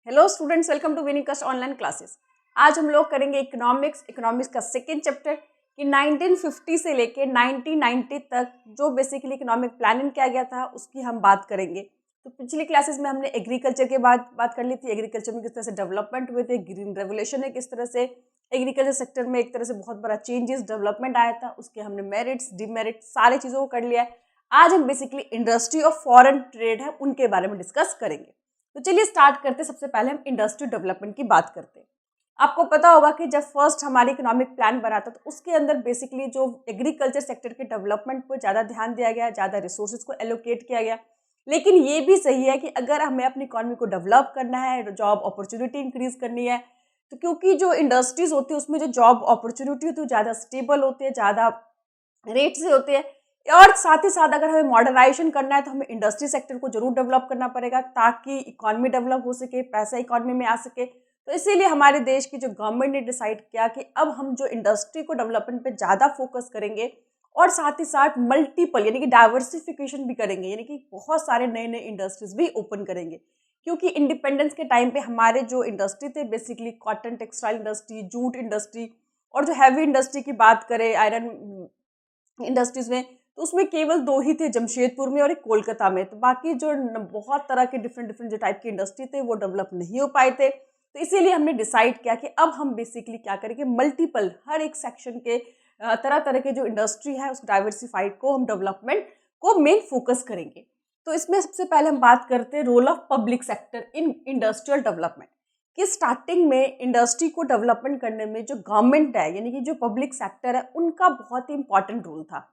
Hello students, welcome to विनिकस्ट online classes. आज हम लोग करेंगे इकोनॉमिक्स का सेकेंड चैप्टर कि 1950 से लेके 1990 तक जो बेसिकली इकोनॉमिक प्लानिंग किया गया था उसकी हम बात करेंगे। तो पिछली क्लासेस में हमने एग्रीकल्चर के बाद बात कर ली थी, एग्रीकल्चर में किस तरह से डेवलपमेंट हुए थे, ग्रीन रेवोल्यूशन है किस तरह से एग्रीकल्चर सेक्टर में एक तरह से बहुत बड़ा चेंजेस डेवलपमेंट आया था, उसके हमने मेरिट्स डिमेरिट्स सारी चीज़ों को कर लिया है। आज हम बेसिकली इंडस्ट्री और फॉरेन ट्रेड है उनके बारे में डिस्कस करेंगे। तो चलिए स्टार्ट करते हैं। सबसे पहले हम इंडस्ट्री डेवलपमेंट की बात करते हैं। आपको पता होगा कि जब फर्स्ट हमारी इकोनॉमिक प्लान बना था तो उसके अंदर बेसिकली जो एग्रीकल्चर सेक्टर के डेवलपमेंट पर ज़्यादा ध्यान दिया गया, ज़्यादा रिसोर्सेज को एलोकेट किया गया। लेकिन ये भी सही है कि अगर हमें अपनी इकोनॉमी को डेवलप करना है, जॉब अपॉर्चुनिटी इंक्रीज करनी है, तो क्योंकि जो इंडस्ट्रीज होती है उसमें जो जॉब अपॉर्चुनिटी होती है ज़्यादा स्टेबल होती है, ज़्यादा रेट से होती है। और साथ ही साथ अगर हमें मॉडर्नाइजेशन करना है तो हमें इंडस्ट्री सेक्टर को जरूर डेवलप करना पड़ेगा ताकि इकोनॉमी डेवलप हो सके, पैसा इकोनॉमी में आ सके। तो इसीलिए हमारे देश की जो गवर्नमेंट ने डिसाइड किया कि अब हम जो इंडस्ट्री को डेवलपमेंट पे ज़्यादा फोकस करेंगे और साथ ही साथ मल्टीपल यानी कि डाइवर्सिफिकेशन भी करेंगे, यानी कि बहुत सारे नए नए इंडस्ट्रीज भी ओपन करेंगे। क्योंकि इंडिपेंडेंस के टाइम पे हमारे जो इंडस्ट्री थे basically cotton textile industry, jute industry और जो हैवी इंडस्ट्री की बात करें आयरन इंडस्ट्रीज में, तो उसमें केवल दो ही थे, जमशेदपुर में और एक कोलकाता में। तो बाकी जो बहुत तरह के डिफरेंट जो टाइप की इंडस्ट्री थे वो डेवलप नहीं हो पाए थे। तो इसीलिए हमने डिसाइड किया कि अब हम बेसिकली क्या करेंगे, मल्टीपल हर एक सेक्शन के तरह तरह के जो इंडस्ट्री है उस डाइवर्सिफाइड को हम डेवलपमेंट को मेन फोकस करेंगे। तो इसमें सबसे पहले हम बात करते हैं role of public sector in industrial development. कि स्टार्टिंग में इंडस्ट्री को डेवलपमेंट करने में जो गवर्नमेंट है यानी कि जो पब्लिक सेक्टर है उनका बहुत ही इंपॉर्टेंट रोल था।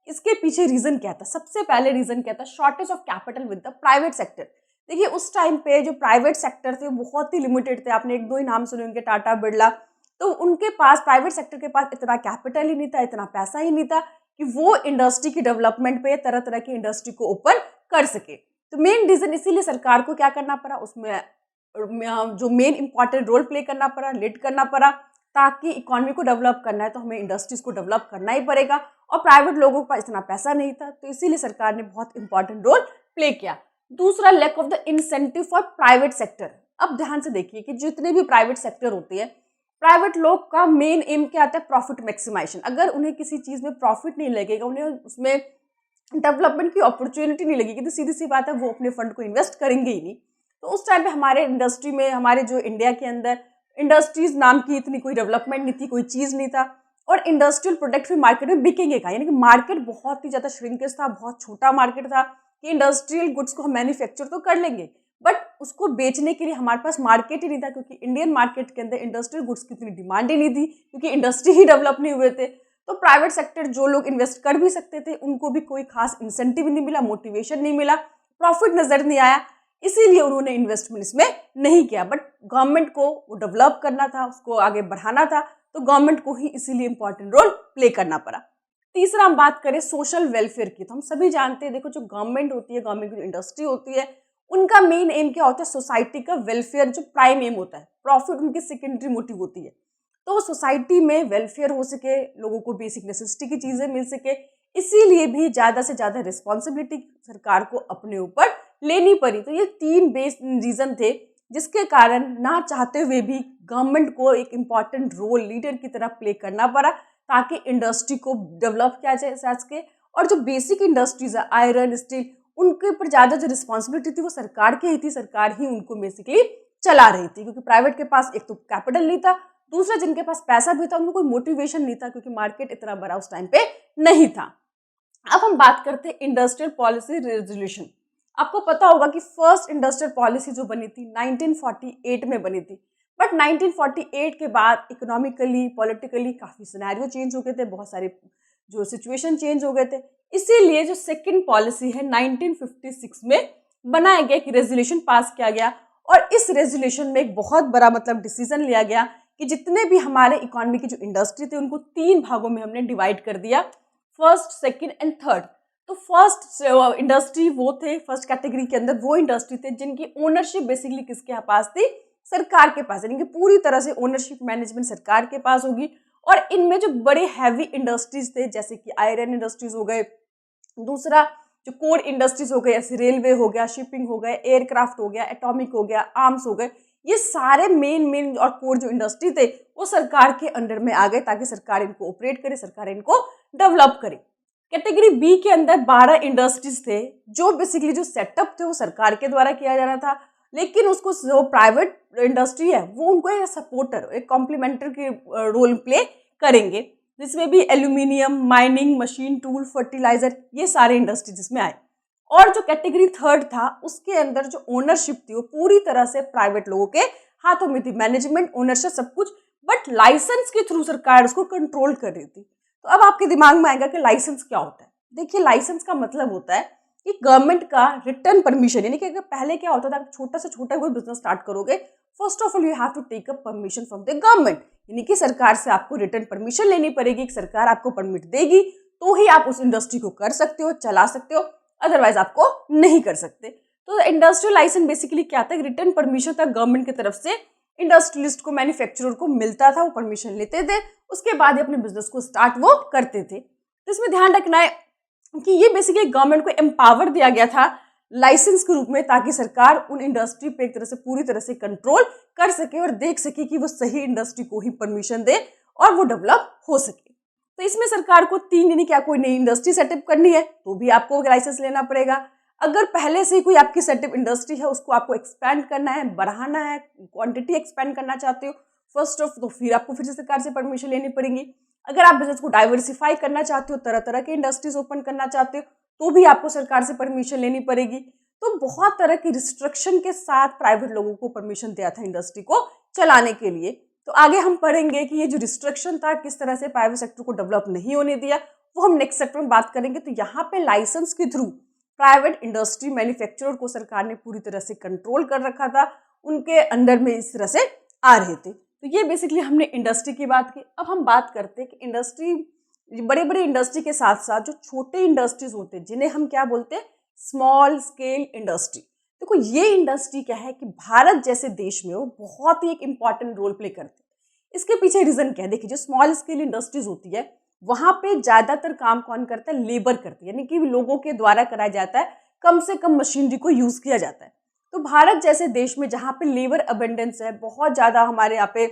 इसके पीछे रीजन क्या था? सबसे पहले रीजन क्या था? Shortage of capital with the private sector. देखिए उस टाइम पे जो प्राइवेट सेक्टर थे वो बहुत ही लिमिटेड थे। आपने एक दो ही नाम सुने उनके, टाटा बिरला। तो उनके पास, प्राइवेट सेक्टर के पास इतना कैपिटल ही नहीं था, इतना पैसा ही नहीं था कि वो इंडस्ट्री की डेवलपमेंट पे तरह तरह की इंडस्ट्री को ओपन कर सके। तो मेन रीजन इसीलिए सरकार को क्या करना पड़ा, उसमें जो मेन इंपॉर्टेंट रोल प्ले करना पड़ा, लीड करना पड़ा। ताकि इकोनॉमी को डेवलप करना है तो हमें इंडस्ट्रीज को डेवलप करना ही पड़ेगा और प्राइवेट लोगों के पास इतना पैसा नहीं था, तो इसीलिए सरकार ने बहुत इंपॉर्टेंट रोल प्ले किया। दूसरा, lack of the incentive for private sector. अब ध्यान से देखिए कि जितने भी प्राइवेट सेक्टर होती है, प्राइवेट लोग का मेन एम क्या आता है? Profit maximisation. अगर उन्हें किसी चीज में प्रॉफिट नहीं लगेगा, उन्हें उसमें डेवलपमेंट की अपॉर्चुनिटी नहीं लगेगी, तो सीधी सी बात है वो अपने फंड को इन्वेस्ट करेंगे ही नहीं। तो उस टाइम पे हमारे इंडस्ट्री में, हमारे जो इंडिया के अंदर इंडस्ट्रीज नाम की इतनी कोई डेवलपमेंट नहीं थी, कोई चीज नहीं था। और इंडस्ट्रियल प्रोडक्ट भी मार्केट में बिकेंगे कहाँ, यानी कि मार्केट बहुत ही ज्यादा श्रिंकेज था, बहुत छोटा मार्केट था कि इंडस्ट्रियल गुड्स को हम मैन्युफैक्चर तो कर लेंगे बट उसको बेचने के लिए हमारे पास मार्केट ही नहीं था, क्योंकि इंडियन मार्केट के अंदर इंडस्ट्रियल गुड्स की इतनी डिमांड ही नहीं थी, क्योंकि इंडस्ट्री ही डेवलप नहीं हुए थे। तो प्राइवेट सेक्टर जो लोग इन्वेस्ट कर भी सकते थे उनको भी कोई खास इंसेंटिव नहीं मिला, मोटिवेशन नहीं मिला, प्रॉफिट नजर नहीं आया, इसीलिए उन्होंने इन्वेस्टमेंट इसमें नहीं किया। बट गवर्नमेंट को वो डेवलप करना था, उसको आगे बढ़ाना था, तो गवर्नमेंट को ही इसीलिए इंपॉर्टेंट रोल प्ले करना पड़ा। तीसरा, हम बात करें सोशल वेलफेयर की, तो हम सभी जानते हैं, देखो जो गवर्नमेंट होती है, गवर्नमेंट की जो इंडस्ट्री होती है, उनका मेन एम क्या होता है? सोसाइटी का वेलफेयर जो प्राइम एम होता है, प्रॉफिट उनकी सेकेंडरी मोटिव होती है। तो सोसाइटी में वेलफेयर हो सके, लोगों को बेसिक नेसेसिटी की चीजें मिल सके, इसीलिए भी ज्यादा से ज्यादा रिस्पॉन्सिबिलिटी सरकार को अपने ऊपर लेनी पड़ी। तो ये तीन बेस रीजन थे जिसके कारण ना चाहते हुए भी गवर्नमेंट को एक इम्पॉर्टेंट रोल लीडर की तरह प्ले करना पड़ा ताकि इंडस्ट्री को डेवलप किया जा सके। और जो बेसिक इंडस्ट्रीज है, आयरन, स्टील, उनके ऊपर ज्यादा जो रिस्पॉन्सिबिलिटी थी वो सरकार की ही थी, सरकार ही उनको बेसिकली चला रही थी। क्योंकि प्राइवेट के पास एक तो कैपिटल नहीं था, दूसरा जिनके पास पैसा भी था उनको कोई मोटिवेशन नहीं था, क्योंकि मार्केट इतना बड़ा उस टाइम पे नहीं था। अब हम बात करते हैं इंडस्ट्रियल पॉलिसी रेजोल्यूशन। आपको पता होगा कि फर्स्ट इंडस्ट्रियल पॉलिसी जो बनी थी 1948 में बनी थी, बट 1948 के बाद इकोनॉमिकली, पॉलिटिकली काफी सिनेरियो चेंज हो गए थे, बहुत सारे जो सिचुएशन चेंज हो गए थे। इसीलिए जो सेकंड पॉलिसी है 1956 में बनाया गया, कि रेजोल्यूशन पास किया गया। और इस रेजोल्यूशन में एक बहुत बड़ा डिसीजन लिया गया कि जितने भी हमारे इकोनॉमी की जो इंडस्ट्री थी उनको तीन भागों में हमने डिवाइड कर दिया, फर्स्ट, सेकंड एंड थर्ड। तो फर्स्ट इंडस्ट्री वो थे, फर्स्ट कैटेगरी के अंदर वो इंडस्ट्री थे जिनकी ओनरशिप बेसिकली किसके पास थी? सरकार के पास, यानी कि पूरी तरह से ओनरशिप मैनेजमेंट सरकार के पास होगी। और इनमें जो बड़े हैवी इंडस्ट्रीज थे जैसे कि आयरन इंडस्ट्रीज हो गए, दूसरा जो कोर इंडस्ट्रीज हो गए, जैसे रेलवे हो गया, शिपिंग हो गए, एयरक्राफ्ट हो गया, एटॉमिक हो गया, आर्म्स हो गए, ये सारे मेन और कोर जो इंडस्ट्री थे वो सरकार के अंडर में आ गए ताकि सरकार इनको ऑपरेट करे, सरकार इनको डेवलप करे। कैटेगरी बी के अंदर 12 इंडस्ट्रीज थे जो बेसिकली जो सेटअप थे वो सरकार के द्वारा किया जाना था, लेकिन उसको जो प्राइवेट इंडस्ट्री है वो उनको एक सपोर्टर, एक कॉम्प्लीमेंटर के रोल प्ले करेंगे, जिसमें भी aluminium, mining, machine tool, fertiliser, ये सारे इंडस्ट्री जिसमें आए। और जो कैटेगरी थर्ड था उसके अंदर जो ओनरशिप थी वो पूरी तरह से प्राइवेट लोगों के हाथों में थी, मैनेजमेंट, ओनरशिप सब कुछ, बट लाइसेंस के थ्रू सरकार उसको कंट्रोल कर रही थी। तो अब आपके दिमाग में आएगा कि लाइसेंस क्या होता है। देखिए, लाइसेंस का मतलब होता है कि गवर्नमेंट का रिटर्न परमिशन, यानी कि अगर पहले क्या होता था, छोटा से छोटा कोई बिजनेस स्टार्ट करोगे, first of all you have to take a permission from the government, यानी कि सरकार से आपको रिटर्न परमिशन लेनी पड़ेगी, सरकार आपको परमिट देगी तो ही आप उस इंडस्ट्री को कर सकते हो, चला सकते हो, अदरवाइज आपको नहीं कर सकते। तो इंडस्ट्रियल लाइसेंस बेसिकली क्या था, रिटर्न परमिशन था गवर्नमेंट की तरफ से, इंडस्ट्रियलिस्ट को, मैन्युफैक्चरर को मिलता था, वो परमिशन लेते थे, उसके बाद ही अपने बिजनेस को स्टार्ट वो करते थे। तो इसमें ध्यान रखना है कि ये बेसिकली गवर्नमेंट को एम्पावर दिया गया था लाइसेंस के रूप में, ताकि सरकार उन इंडस्ट्री पे एक तरह से पूरी तरह से कंट्रोल कर सके और देख सके कि वो सही इंडस्ट्री को ही परमिशन दे और वो डेवलप हो सके। तो इसमें सरकार को 3 यानी क्या कोई नई इंडस्ट्री सेटअप करनी है तो भी आपको लाइसेंस लेना पड़ेगा। अगर पहले से कोई आपकी सेटअप इंडस्ट्री है उसको आपको एक्सपैंड करना है, बढ़ाना है, क्वांटिटी एक्सपैंड करना चाहते हो फर्स्ट ऑफ, तो फिर आपको फिर से सरकार से परमिशन लेनी पड़ेगी। अगर आप बिजनेस को डाइवर्सिफाई करना चाहते हो, तरह तरह के इंडस्ट्रीज ओपन करना चाहते हो, तो भी आपको सरकार से परमिशन लेनी पड़ेगी। तो बहुत तरह की रिस्ट्रिक्शन के साथ प्राइवेट लोगों को परमिशन दिया था इंडस्ट्री को चलाने के लिए। तो आगे हम पढ़ेंगे कि ये जो रिस्ट्रिक्शन था किस तरह से प्राइवेट सेक्टर को डेवलप नहीं होने दिया, वो हम नेक्स्ट सेक्टर में बात करेंगे। तो यहाँ पे लाइसेंस के थ्रू प्राइवेट इंडस्ट्री, मैन्युफैक्चरर को सरकार ने पूरी तरह से कंट्रोल कर रखा था, उनके अंडर में इस तरह से आ रहे थे। तो ये बेसिकली हमने इंडस्ट्री की बात की। अब हम बात करते हैं कि इंडस्ट्री, बड़े बड़े इंडस्ट्री के साथ साथ जो छोटे इंडस्ट्रीज होते हैं जिन्हें हम क्या बोलते हैं, स्मॉल स्केल इंडस्ट्री। देखो, ये इंडस्ट्री क्या है कि भारत जैसे देश में वो बहुत ही एक इम्पॉर्टेंट रोल प्ले करती है। इसके पीछे रीजन क्या है, देखिए, जो स्मॉल स्केल इंडस्ट्रीज होती है वहां पे ज्यादातर काम कौन करता है, लेबर करती है, यानी कि लोगों के द्वारा कराया जाता है, कम से कम मशीनरी को यूज किया जाता है। तो भारत जैसे देश में जहाँ पे लेबर अबेंडेंस है, बहुत ज्यादा हमारे यहाँ पे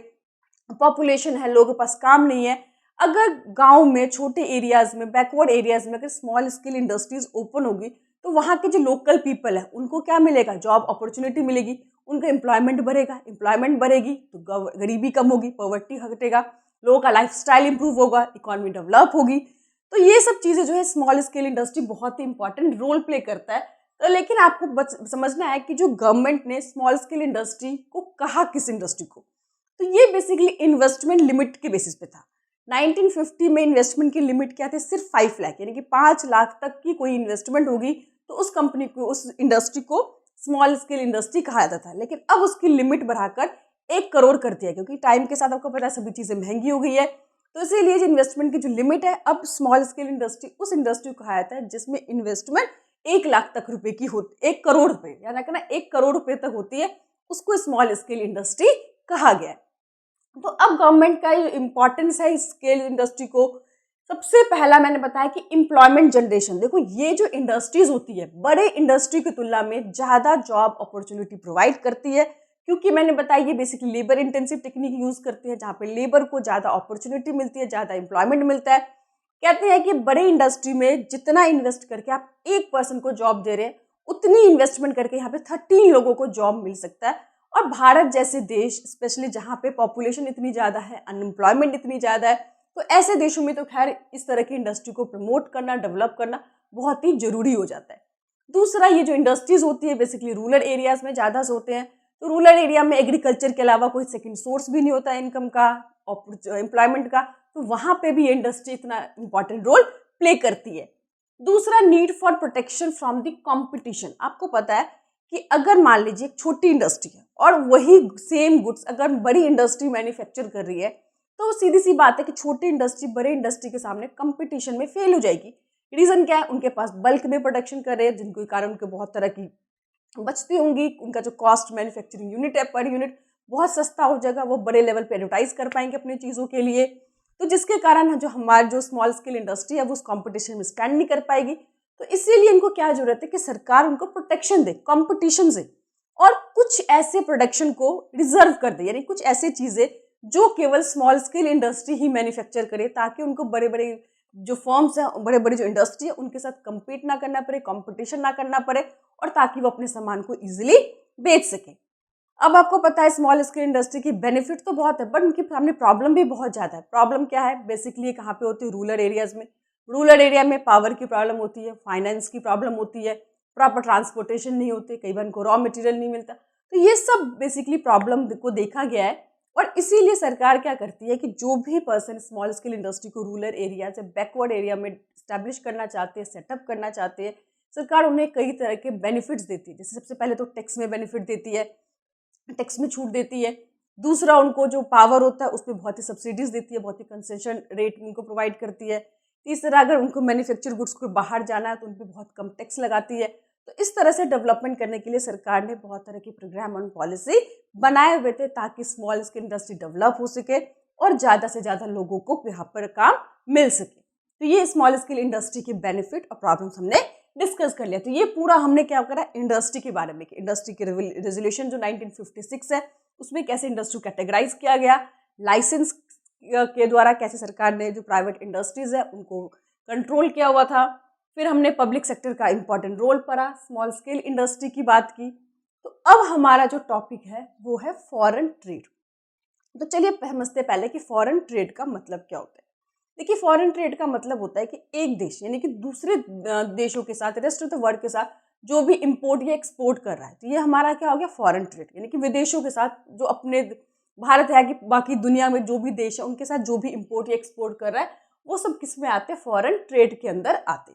पॉपुलेशन है, लोगों के पास काम नहीं है, अगर गांव में, छोटे एरियाज में, बैकवर्ड एरियाज में अगर स्मॉल स्केल इंडस्ट्रीज ओपन होगी तो वहाँ के जो लोकल पीपल है उनको क्या मिलेगा, जॉब अपॉर्चुनिटी मिलेगी, उनका एम्प्लॉयमेंट बढ़ेगा, एम्प्लॉयमेंट बढ़ेगी तो गरीबी कम होगी, पॉवर्टी हटेगा, लोगों का लाइफस्टाइल इंप्रूव होगा, इकोनॉमी डेवलप होगी। तो ये सब चीज़ें जो है स्मॉल स्केल इंडस्ट्री बहुत ही इंपॉर्टेंट रोल प्ले करता है। तो लेकिन आपको समझना है कि जो गवर्नमेंट ने स्मॉल स्केल इंडस्ट्री को कहा किस इंडस्ट्री को, तो ये बेसिकली इन्वेस्टमेंट लिमिट के बेसिस पे था। 1950 में इन्वेस्टमेंट की लिमिट क्या थी, सिर्फ 5 लाख, यानी कि 5 लाख तक की कोई इन्वेस्टमेंट होगी तो उस कंपनी को, उस इंडस्ट्री को स्मॉल स्केल इंडस्ट्री कहा जाता था। लेकिन अब उसकी लिमिट बढ़ाकर 1 करोड़ कर दिया, क्योंकि टाइम के साथ आपको पता है सभी चीज़ें महंगी हो गई है। तो इसीलिए जो इन्वेस्टमेंट की जो लिमिट है, अब स्मॉल स्केल इंडस्ट्री उस इंडस्ट्री को कहा जाता है जिसमें इन्वेस्टमेंट 1 लाख तक रुपए की होती, 1 करोड़ रुपए, याद रखना 1 करोड़ रुपए तक होती है, उसको स्मॉल स्केल इंडस्ट्री कहा गया है। तो अब गवर्नमेंट का जो इम्पोर्टेंस है स्केल इंडस्ट्री को, सबसे पहला मैंने बताया कि एम्प्लॉयमेंट जनरेशन। देखो, ये जो इंडस्ट्रीज होती है बड़े इंडस्ट्री की तुलना में ज़्यादा जॉब अपॉर्चुनिटी प्रोवाइड करती है, क्योंकि मैंने बताया ये basically labour intensive technique use करती है, जहाँ पे लेबर को ज़्यादा अपॉर्चुनिटी मिलती है, ज़्यादा एम्प्लॉयमेंट मिलता है। कहते हैं कि बड़े इंडस्ट्री में जितना इन्वेस्ट करके आप 1 पर्सन को जॉब दे रहे हैं, उतनी इन्वेस्टमेंट करके यहाँ पे 13 लोगों को जॉब मिल सकता है। और भारत जैसे देश, स्पेशली जहाँ पे पॉपुलेशन इतनी ज़्यादा है, अनएम्प्लॉयमेंट इतनी ज़्यादा है, तो ऐसे देशों में तो खैर इस तरह की इंडस्ट्री को प्रमोट करना, डेवलप करना बहुत ही जरूरी हो जाता है। दूसरा, ये जो इंडस्ट्रीज होती है बेसिकली रूरल एरियाज में ज़्यादा होते हैं, तो रूरल एरिया में एग्रीकल्चर के अलावा कोई सेकंड सोर्स भी नहीं होता है इनकम का, एम्प्लॉयमेंट का, तो वहाँ पे भी ये इंडस्ट्री इतना इंपॉर्टेंट रोल प्ले करती है। दूसरा, need for protection from the competition. आपको पता है कि अगर मान लीजिए एक छोटी इंडस्ट्री है और वही सेम गुड्स अगर बड़ी इंडस्ट्री मैन्युफैक्चर कर रही है, तो सीधी सी बात है कि छोटी इंडस्ट्री बड़े इंडस्ट्री के सामने कंपटीशन में फेल हो जाएगी। रीज़न क्या है, उनके पास बल्क में प्रोडक्शन कर रहे हैं, जिनके कारण उनके बहुत तरह की बचती होंगी, उनका जो कॉस्ट मैन्युफैक्चरिंग यूनिट है पर यूनिट बहुत सस्ता हो जाएगा, वो बड़े लेवल पे एडवर्टाइज कर पाएंगे अपनी चीज़ों के लिए। तो जिसके कारण जो हमारी जो स्मॉल स्केल इंडस्ट्री है वो उस कॉम्पिटिशन में स्टैंड नहीं कर पाएगी। तो इसीलिए इनको क्या जरूरत है कि सरकार उनको प्रोटेक्शन दे कंपटीशन से, और कुछ ऐसे प्रोडक्शन को रिजर्व कर दे, यानी कुछ ऐसे चीजें जो केवल स्मॉल स्केल इंडस्ट्री ही मैन्युफैक्चर करे, ताकि उनको बड़े बड़े जो फर्म्स हैं, बड़े बड़े जो इंडस्ट्री है, उनके साथ compete ना करना पड़े, कंपटीशन ना करना पड़े, और ताकि वो अपने सामान को इजीली बेच सके। अब आपको पता है स्मॉल स्केल इंडस्ट्री की बेनिफिट तो बहुत है, बट उनके सामने प्रॉब्लम भी बहुत ज़्यादा है। प्रॉब्लम क्या है? बेसिकली कहाँ पे होती है? रूरल एरियाज़ में। रूरल एरिया में पावर की प्रॉब्लम होती है, फाइनेंस की प्रॉब्लम होती है, प्रॉपर ट्रांसपोर्टेशन नहीं होती, कई बार उनको रॉ मटेरियल नहीं मिलता। तो ये सब बेसिकली प्रॉब्लम को देखा गया है, और इसीलिए सरकार क्या करती है कि जो भी पर्सन स्मॉल स्केल इंडस्ट्री को रूरल एरिया से बैकवर्ड एरिया में स्टैब्लिश करना चाहते हैं, सेटअप करना चाहते हैं, सरकार उन्हें कई तरह के बेनिफिट्स देती है। जैसे सबसे पहले तो टैक्स में बेनिफिट देती है, टैक्स में छूट देती है। दूसरा, उनको जो पावर होता है उस पर बहुत ही सब्सिडीज देती है, बहुत ही कंसेशन रेट उनको प्रोवाइड करती है। तीसरा, अगर उनको मैन्युफैक्चर गुड्स को बाहर जाना है तो उन पर बहुत कम टैक्स लगाती है। तो इस तरह से डेवलपमेंट करने के लिए सरकार ने बहुत तरह के प्रोग्राम और पॉलिसी बनाए हुए थे, ताकि स्मॉल स्केल इंडस्ट्री डेवलप हो सके और ज़्यादा से ज़्यादा लोगों को यहाँ पर काम मिल सके। तो ये स्मॉल स्केल इंडस्ट्री के बेनिफिट और प्रॉब्लम्स हमने डिस्कस कर लिया। तो ये पूरा हमने क्या करा इंडस्ट्री के बारे में, कि इंडस्ट्री की रेजोल्यूशन जो 1956 है उसमें कैसे इंडस्ट्री कैटेगराइज किया गया, लाइसेंस के द्वारा कैसे सरकार ने जो प्राइवेट इंडस्ट्रीज है उनको कंट्रोल किया हुआ था। फिर हमने पब्लिक सेक्टर का इंपॉर्टेंट रोल पढ़ा, स्मॉल स्केल इंडस्ट्री की बात की। तो अब हमारा जो टॉपिक है वो है फॉरेन ट्रेड। तो चलिए समझते पहले कि फॉरेन ट्रेड का मतलब क्या होता है। देखिए, फॉरेन ट्रेड का मतलब होता है कि एक देश यानी कि दूसरे देशों के साथ, रेस्ट ऑफ द वर्ल्ड के साथ जो भी इंपोर्ट या एक्सपोर्ट कर रहा है, तो ये हमारा क्या हो गया फॉरेन ट्रेड। यानी कि विदेशों के साथ, जो अपने भारत है कि बाकी दुनिया में जो भी देश है उनके साथ जो भी इंपोर्ट या एक्सपोर्ट कर रहा है, वो सब किस में आते हैं? फॉरेन ट्रेड के अंदर आते।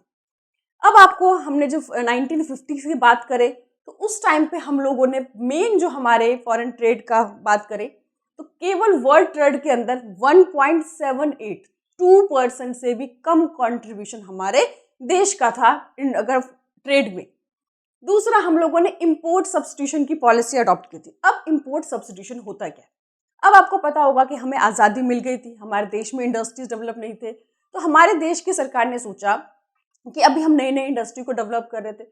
अब आपको हमने जो 1950 की बात करें तो उस टाइम पे हम लोगों ने मेन जो हमारे फॉरेन ट्रेड का बात करें तो केवल वर्ल्ड ट्रेड के अंदर 1.78% से भी कम कंट्रीब्यूशन हमारे देश का था अगर ट्रेड में। दूसरा, हम लोगों ने इंपोर्ट सब्स्टिट्यूशन की पॉलिसी अडॉप्ट की थी। अब इंपोर्ट सब्स्टिट्यूशन होता क्या है? अब आपको पता होगा कि हमें आज़ादी मिल गई थी, हमारे देश में इंडस्ट्रीज डेवलप नहीं थे, तो हमारे देश की सरकार ने सोचा कि अभी हम नई नई इंडस्ट्री को डेवलप कर रहे थे,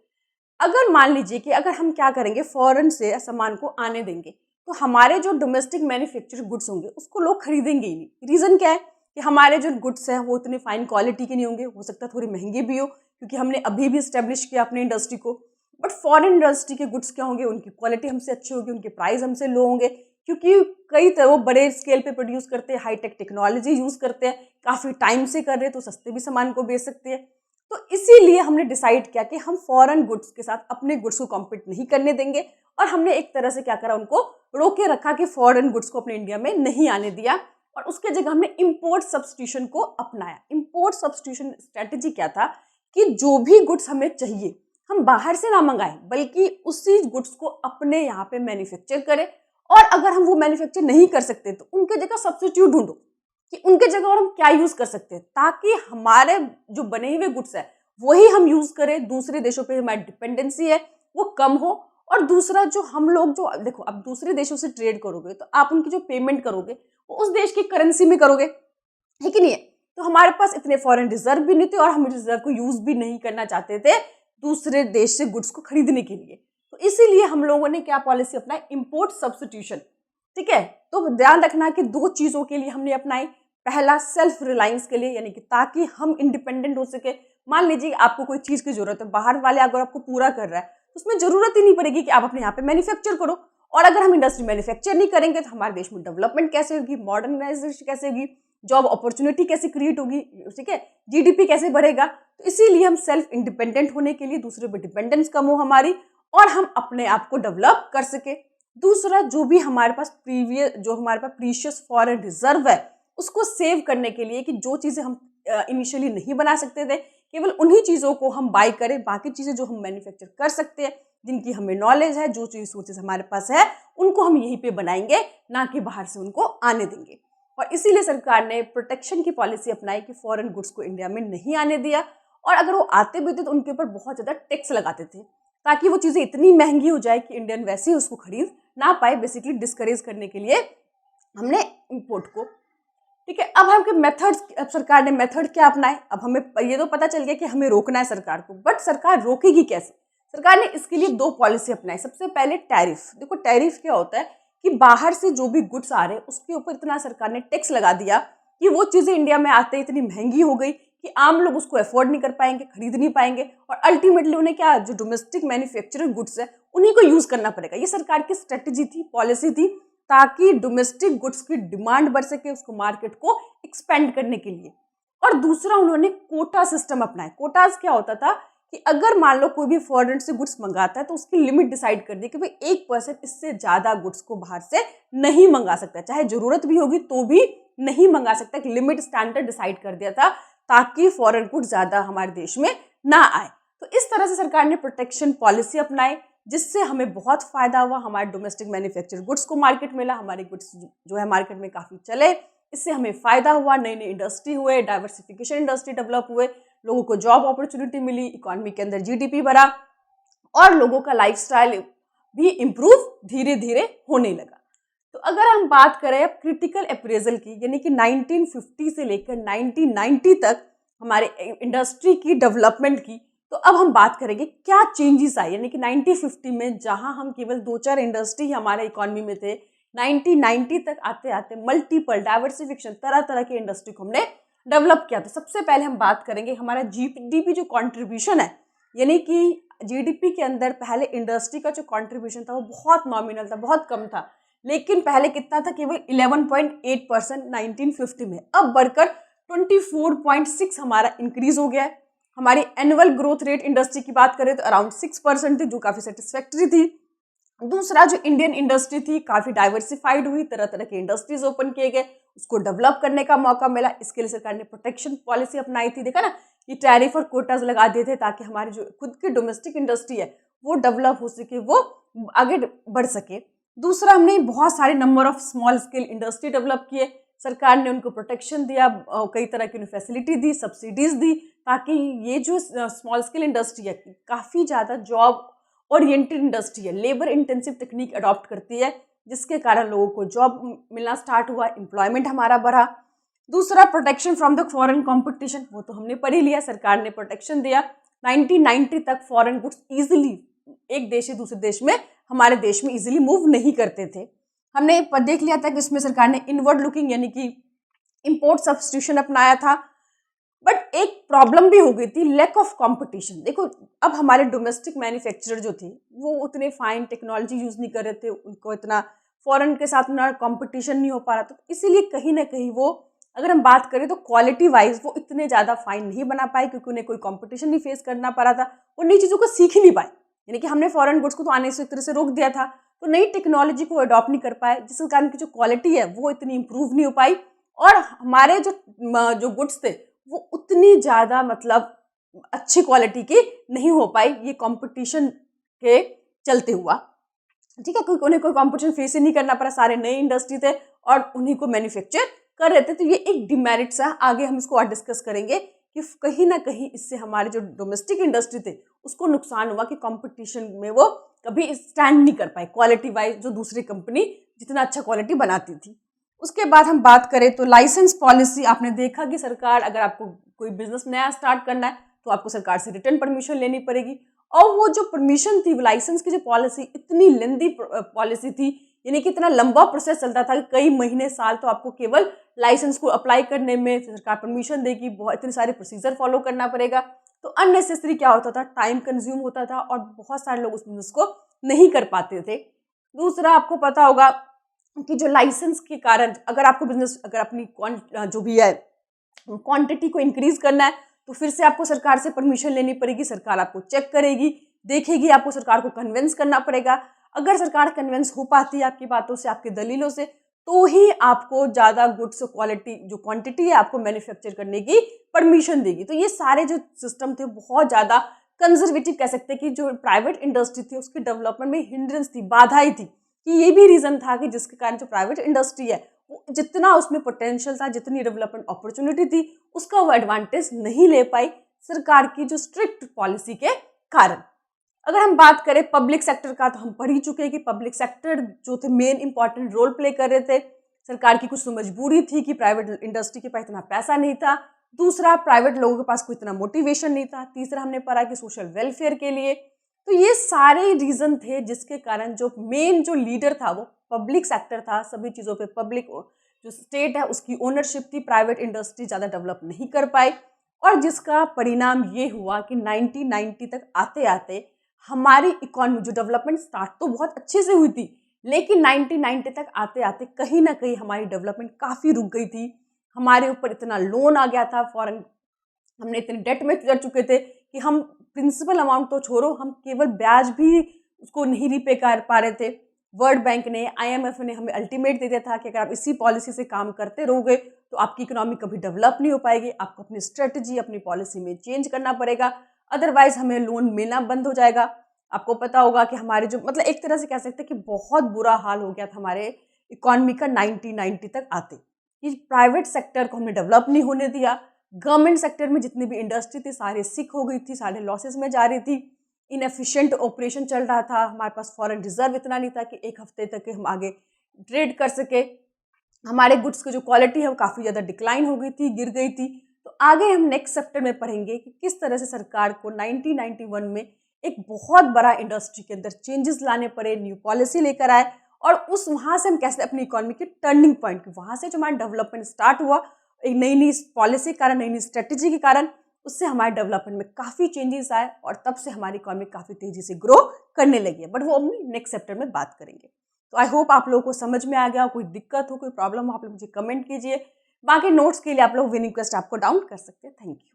अगर मान लीजिए कि अगर हम क्या करेंगे फॉरेन से सामान को आने देंगे तो हमारे जो डोमेस्टिक मैन्युफैक्चर्ड गुड्स होंगे उसको लोग खरीदेंगे ही नहीं। रीज़न क्या है कि हमारे जो गुड्स हैं वो इतनी फाइन क्वालिटी के नहीं होंगे, हो सकता है थोड़ी महंगे भी हो क्योंकि हमने अभी भी इस्टेब्लिश किया अपनी इंडस्ट्री को। बट फॉरेन इंडस्ट्री के गुड्स क्या होंगे, उनकी क्वालिटी हमसे अच्छी होगी, उनके प्राइस हमसे लो होंगे, क्योंकि कई तरह वो बड़े स्केल पे प्रोड्यूस करते हैं, हाईटेक टेक्नोलॉजी यूज़ करते हैं, काफ़ी टाइम से कर रहे हैं, तो सस्ते भी सामान को बेच सकते हैं। तो इसीलिए हमने डिसाइड किया कि हम फॉरेन गुड्स के साथ अपने गुड्स को कॉम्पीट नहीं करने देंगे, और हमने एक तरह से क्या करा, उनको रोके रखा कि फॉरेन गुड्स को अपने इंडिया में नहीं आने दिया, और उसके जगह हमने इंपोर्ट सब्स्टिट्यूशन को अपनाया। इंपोर्ट सब्स्टिट्यूशन स्ट्रेटेजी क्या था कि जो भी गुड्स हमें चाहिए हम बाहर से ना मंगाएं, बल्कि उसी गुड्स को अपने यहाँ पे मैन्युफैक्चर करें, और अगर हम वो मैन्युफैक्चर नहीं कर सकते तो उनके जगह सब्स्टिट्यूट ढूंढो कि उनके जगह और हम क्या यूज कर सकते हैं, ताकि हमारे जो बने हुए गुड्स है वही हम यूज करें, दूसरे देशों पे हमारी डिपेंडेंसी है वो कम हो। और दूसरा, जो हम लोग जो देखो, अब दूसरे देशों से ट्रेड करोगे तो आप उनकी जो पेमेंट करोगे वो उस देश की करेंसी में करोगे, है कि नहीं है? तो हमारे पास इतने फॉरेन रिजर्व भी नहीं थे, और हम रिजर्व को यूज भी नहीं करना चाहते थे दूसरे देश से गुड्स को खरीदने के लिए। तो इसीलिए हम लोगों ने क्या पॉलिसी अपनाई, इंपोर्ट सब्स्टिट्यूशन। ठीक है, तो ध्यान रखना कि दो चीजों के लिए हमने अपनाई। पहला, सेल्फ रिलायंस के लिए, यानी कि ताकि हम इंडिपेंडेंट हो सके। मान लीजिए आपको कोई चीज की जरूरत है, बाहर वाले अगर आपको पूरा कर रहा है तो उसमें जरूरत ही नहीं पड़ेगी कि आप अपने यहाँ पे मैन्युफैक्चर करो। और अगर हम इंडस्ट्री मैन्युफैक्चर नहीं करेंगे तो हमारे देश में डेवलपमेंट कैसे होगी, मॉडर्नाइजेशन कैसे होगी, जॉब अपॉर्चुनिटी कैसे क्रिएट होगी, ठीक है, जीडीपी कैसे बढ़ेगा। तो इसीलिए हम सेल्फ इंडिपेंडेंट होने के लिए, दूसरे पर डिपेंडेंस कम हो हमारी, और हम अपने आप को डेवलप कर सके। दूसरा, जो भी हमारे पास प्रीशियस फॉरेन रिजर्व है उसको सेव करने के लिए, कि जो चीज़ें हम इनिशियली नहीं बना सकते थे, केवल उन्हीं चीज़ों को हम बाय करें, बाकी चीज़ें जो हम मैन्युफैक्चर कर सकते हैं, जिनकी हमें नॉलेज है, जो रिसोर्सेज हमारे पास है, उनको हम यहीं पे बनाएंगे, ना कि बाहर से उनको आने देंगे। और इसीलिए सरकार ने प्रोटेक्शन की पॉलिसी अपनाई कि फॉरेन गुड्स को इंडिया में नहीं आने दिया, और अगर वो आते भी थे तो उनके ऊपर बहुत ज़्यादा टैक्स लगाते थे, ताकि वो चीज़ें इतनी महंगी हो जाए कि इंडियन वैसे ही उसको खरीद ना पाए। बेसिकली डिस्करेज करने के लिए हमने इंपोर्ट को, ठीक है। अब हमके मेथड्स, अब सरकार ने मेथड क्या अपनाए, अब हमें ये तो पता चल गया कि हमें रोकना है सरकार को, बट सरकार रोकेगी कैसे? सरकार ने इसके लिए दो पॉलिसी अपनाई। सबसे पहले टैरिफ। देखो टैरिफ क्या होता है कि बाहर से जो भी गुड्स आ रहे हैं उसके ऊपर इतना सरकार ने टैक्स लगा दिया कि वो चीज़ें इंडिया में आते इतनी महंगी हो गई कि आम लोग उसको अफोर्ड नहीं कर पाएंगे, खरीद नहीं पाएंगे, और अल्टीमेटली उन्हें क्या, जो डोमेस्टिक मैन्युफैक्चरिंग गुड्स है उन्हीं को यूज करना पड़ेगा। ये सरकार की स्ट्रेटेजी थी, पॉलिसी थी, ताकि डोमेस्टिक गुड्स की डिमांड बढ़ सके, उसको मार्केट को एक्सपेंड करने के लिए। और दूसरा उन्होंने कोटा सिस्टम अपनाया। कोटास क्या होता था कि अगर मान लो कोई भी फॉरेन से गुड्स मंगाता है तो उसकी लिमिट डिसाइड कर दी कि भाई 1% इससे ज्यादा गुड्स को बाहर से नहीं मंगा सकता, चाहे जरूरत भी होगी तो भी नहीं मंगा सकता। एक लिमिट स्टैंडर्ड डिसाइड कर दिया था ताकि फॉरेन गुड्स ज्यादा हमारे देश में ना आए। तो इस तरह से सरकार ने प्रोटेक्शन पॉलिसी अपनाई, जिससे हमें बहुत फायदा हुआ। हमारे डोमेस्टिक मैन्युफैक्चर गुड्स को मार्केट मिला, हमारे गुड्स जो है मार्केट में काफी चले, इससे हमें फायदा हुआ। नई नई इंडस्ट्री हुए, डाइवर्सिफिकेशन इंडस्ट्री डेवलप हुए, लोगों को जॉब अपॉर्चुनिटी मिली, इकोनॉमी के अंदर जीडीपी बढ़ा और लोगों का लाइफस्टाइल भी इम्प्रूव धीरे धीरे होने लगा। तो अगर हम बात करें अब क्रिटिकल अप्रेजल की, यानी कि 1950 से लेकर 1990 तक हमारे इंडस्ट्री की डेवलपमेंट की, तो अब हम बात करेंगे क्या चेंजेस आए। यानी कि 1950 में जहां हम केवल 2-4 इंडस्ट्री हमारे इकोनॉमी में थे, 1990 तक आते आते मल्टीपल डाइवर्सिफिकेशन, तरह तरह की इंडस्ट्री को हमने डेवलप किया। तो सबसे पहले हम बात करेंगे हमारा जीडीपी जो कंट्रीब्यूशन है, यानी कि जीडीपी के अंदर पहले इंडस्ट्री का जो कंट्रीब्यूशन था वो बहुत नॉमिनल था, बहुत कम था। लेकिन पहले कितना था, केवल 11.8% 1950 में, अब बढ़कर 24.6 हमारा इंक्रीज हो गया है। हमारी एनुअल ग्रोथ रेट इंडस्ट्री की बात करें तो अराउंड 6% थी, जो काफी सेटिस्फैक्टरी थी। दूसरा, जो इंडियन इंडस्ट्री थी काफी डाइवर्सिफाइड हुई, तरह तरह के इंडस्ट्रीज ओपन किए गए, उसको डेवलप करने का मौका मिला। इसके लिए सरकार ने प्रोटेक्शन पॉलिसी अपनाई थी। देखा ना कि टैरिफ और कोटाज लगा दिए थे ताकि हमारी जो खुद की डोमेस्टिक इंडस्ट्री है वो डेवलप हो सके, वो आगे बढ़ सके। दूसरा, हमने बहुत सारे number of small scale industry develop किए, सरकार ने उनको प्रोटेक्शन दिया, कई तरह की फैसिलिटी दी, सब्सिडीज दी, ताकि ये जो स्मॉल स्केल इंडस्ट्री है काफ़ी ज़्यादा जॉब ओरिएंटेड इंडस्ट्री है, लेबर इंटेंसिव टेक्निक अडॉप्ट करती है, जिसके कारण लोगों को जॉब मिलना स्टार्ट हुआ, एम्प्लॉयमेंट हमारा बढ़ा। दूसरा, protection from the foreign competition, वो तो हमने पढ़ ही लिया, सरकार ने प्रोटेक्शन दिया। 1990 तक फॉरेन गुड्स इजीली एक देश से दूसरे देश में, हमारे देश में इजीली मूव नहीं करते थे। हमने देख लिया था कि इसमें सरकार ने इनवर्ड लुकिंग यानी कि इंपोर्ट सब्स्टिट्यूशन अपनाया था। बट एक प्रॉब्लम भी हो गई थी, लैक ऑफ कंपटीशन। देखो अब हमारे डोमेस्टिक मैन्युफैक्चरर जो थे वो उतने फाइन टेक्नोलॉजी यूज नहीं कर रहे थे, उनको इतना फॉरेन के साथ उतना कंपटीशन नहीं हो पा रहा था, इसीलिए कहीं ना कहीं वो, अगर हम बात करें तो क्वालिटी वाइज वो इतने ज़्यादा फाइन नहीं बना पाए, क्योंकि उन्हें कोई कंपटीशन नहीं फेस करना पड़ा था, वो नई चीज़ों को सीख ही नहीं पाए। यानी कि हमने फॉरेन गुड्स को तो आने से एक तरह से रोक दिया था, तो नई टेक्नोलॉजी को अडॉप्ट नहीं कर पाए, जिसके कारण की जो क्वालिटी है वो इतनी इंप्रूव नहीं हो पाई, और हमारे जो गुड्स थे वो उतनी ज़्यादा मतलब अच्छी क्वालिटी की नहीं हो पाई, ये कंपटीशन के चलते हुआ। ठीक है, क्योंकि उन्हें कोई कंपटीशन फेस ही नहीं करना पड़ा, सारे नए इंडस्ट्री थे और उन्हीं को मैन्युफैक्चर कर रहे थे। तो ये एक डिमेरिट्स है, आगे हम इसको और डिस्कस करेंगे कि कहीं ना कहीं इससे हमारे जो डोमेस्टिक इंडस्ट्री थे उसको नुकसान हुआ कि कंपटीशन में वो कभी स्टैंड नहीं कर पाए क्वालिटी वाइज, जो दूसरी कंपनी जितना अच्छा क्वालिटी बनाती थी। उसके बाद हम बात करें तो लाइसेंस पॉलिसी, आपने देखा कि सरकार, अगर आपको कोई बिजनेस नया स्टार्ट करना है तो आपको सरकार से रिटर्न परमिशन लेनी पड़ेगी, और वो जो परमिशन थी, लाइसेंस की जो पॉलिसी, इतनी लेंदी पॉलिसी थी, यानी कि इतना लंबा प्रोसेस चलता था कि कई महीने साल तो आपको केवल लाइसेंस को अप्लाई करने में, सरकार परमिशन देगी, बहुत इतने सारे प्रोसीजर फॉलो करना पड़ेगा। तो अननेसेसरी क्या होता था, टाइम कंज्यूम होता था और बहुत सारे लोग उस बिजनेस को नहीं कर पाते थे। दूसरा, आपको पता होगा कि जो लाइसेंस के कारण, अगर आपको बिजनेस, अगर अपनी जो भी है क्वांटिटी को इंक्रीज करना है तो फिर से आपको सरकार से परमिशन लेनी पड़ेगी, सरकार आपको चेक करेगी, देखेगी, आपको सरकार को कन्विंस करना पड़ेगा। अगर सरकार कन्विंस हो पाती है आपकी बातों से, आपके दलीलों से, तो ही आपको ज़्यादा गुड्स क्वालिटी, जो क्वांटिटी है, आपको मैन्युफैक्चर करने की परमिशन देगी। तो ये सारे जो सिस्टम थे बहुत ज़्यादा कंजर्वेटिव कह सकते हैं, कि जो प्राइवेट इंडस्ट्री थी उसकी डेवलपमेंट में हिंड्रेंस थी, बाधाई थी, कि ये भी रीज़न था कि जिसके कारण जो प्राइवेट इंडस्ट्री है वो जितना उसमें पोटेंशियल था, जितनी डेवलपमेंट अपॉर्चुनिटी थी, उसका वो एडवांटेज नहीं ले पाई सरकार की जो स्ट्रिक्ट पॉलिसी के कारण। अगर हम बात करें पब्लिक सेक्टर का, तो हम पढ़ ही चुके हैं कि पब्लिक सेक्टर जो थे मेन इंपॉर्टेंट रोल प्ले कर रहे थे। सरकार की कुछ तो मजबूरी थी कि प्राइवेट इंडस्ट्री के पास इतना पैसा नहीं था। दूसरा, प्राइवेट लोगों के पास कोई इतना मोटिवेशन नहीं था। तीसरा, हमने पढ़ा कि सोशल वेलफेयर के लिए तो ये सारे रीज़न थे जिसके कारण जो मेन जो लीडर था वो पब्लिक सेक्टर था, सभी चीज़ों पे पब्लिक जो स्टेट है उसकी ओनरशिप थी, प्राइवेट इंडस्ट्री ज़्यादा डेवलप नहीं कर पाई और जिसका परिणाम ये हुआ कि 1990 तक आते आते हमारी इकॉनमी जो डेवलपमेंट स्टार्ट तो बहुत अच्छे से हुई थी, लेकिन 1990 तक आते आते कहीं ना कहीं हमारी डेवलपमेंट काफ़ी रुक गई थी। हमारे ऊपर इतना लोन आ गया था फॉरेन, हमने इतने डेट में चढ़ चुके थे कि हम प्रिंसिपल अमाउंट तो छोड़ो, हम केवल ब्याज भी उसको नहीं रीपे कर पा रहे थे। वर्ल्ड बैंक ने, IMF ने हमें अल्टीमेट दे दिया था कि अगर आप इसी पॉलिसी से काम करते रहोगे तो आपकी इकोनॉमी कभी डेवलप नहीं हो पाएगी, आपको अपनी स्ट्रेटजी, अपनी पॉलिसी में चेंज करना पड़ेगा, अदरवाइज हमें लोन मिलना बंद हो जाएगा। आपको पता होगा कि हमारे जो मतलब एक तरह से कह सकते हैं कि बहुत बुरा हाल हो गया था हमारे इकॉनमी का 1990 तक आते, कि प्राइवेट सेक्टर को हमने डेवलप नहीं होने दिया। गवर्नमेंट सेक्टर में जितनी भी इंडस्ट्री थी सारे सिक हो गई थी, सारे लॉसेस में जा रही थी, इनएफिशिएंट ऑपरेशन चल रहा था, हमारे पास फॉरेन रिजर्व इतना नहीं था कि एक हफ्ते तक हम आगे ट्रेड कर सके, हमारे गुड्स की जो क्वालिटी है वो काफ़ी ज़्यादा डिक्लाइन हो गई थी, गिर गई थी। तो आगे हम नेक्स्ट चैप्टर में पढ़ेंगे कि किस तरह से सरकार को 1991 में एक बहुत बड़ा इंडस्ट्री के अंदर चेंजेस लाने पड़े, न्यू पॉलिसी लेकर आए और उस वहाँ से हम कैसे अपनी इकोनॉमी के टर्निंग पॉइंट, वहाँ से जो हमारा डेवलपमेंट स्टार्ट हुआ एक नई नई पॉलिसी के कारण, नई नई स्ट्रेटेजी के कारण, उससे हमारे डेवलपमेंट में काफ़ी चेंजेस आए और तब से हमारी इकोनॉमी काफ़ी तेज़ी से ग्रो करने लगी है। बट वो हम नेक्स्ट चैप्टर में बात करेंगे। तो आई होप आप लोगों को समझ में आ गया। कोई दिक्कत हो, कोई प्रॉब्लम हो, आप लोग मुझे कमेंट कीजिए। बाकी नोट्स के लिए आप लोग विनिंग क्वेस्ट आपको डाउन कर सकते हैं। Thank you.